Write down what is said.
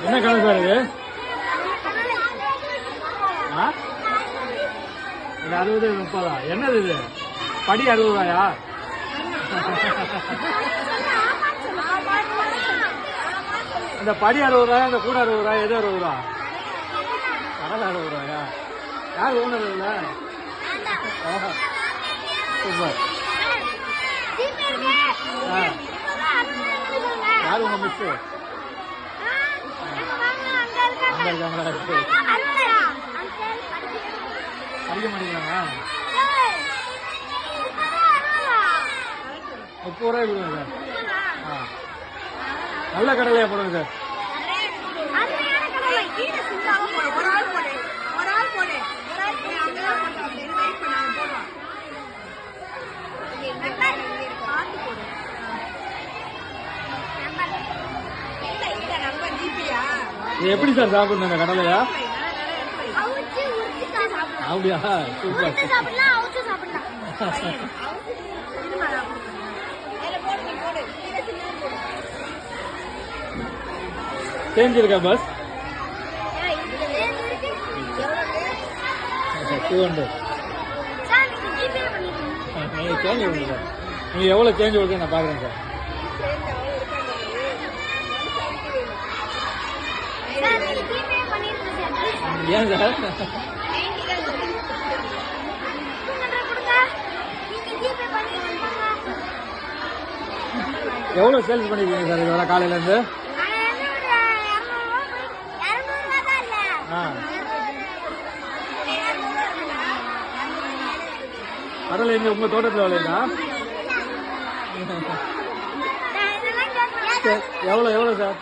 என்ன கடை சார் இது? இது 60 30. என்னது இது? படி 60 ரூபாயா? இந்த படி 60 ரூபாயா, இந்த கூட 60 ரூபாயா, எது 60 ரூபா? கடலை 60 ரூபாயா? யார் ஓனர் இல்லை? சூப்பர். யார் உங்க மிஸ்? அங்க இருக்காங்களா? படிக்க மாட்டேங்கிறாங்க. 30 ரூபாய் கொடுங்க சார். நல்ல கடலையா போடுங்க சார். இது எப்படி சார் சாப்பிடணும் இந்த கடலையா? அப்படியா? சூப்பர். சேஞ்ச் இருக்கா பஸ்? 200. நீங்க சேஞ்ச் கொடுங்க சார். நீங்க எவ்வளவு சேஞ்ச் கொடுக்க நான் பாக்குறேன் சார். ஏன் சார்? எவ்வளவு சேல்ஸ் பண்ணிருக்கீங்க சார் இதோட காலையில இருந்து? கடலை எங்க உங்க தோட்டத்தில் விளையுதா? எவ்வளவு சார்?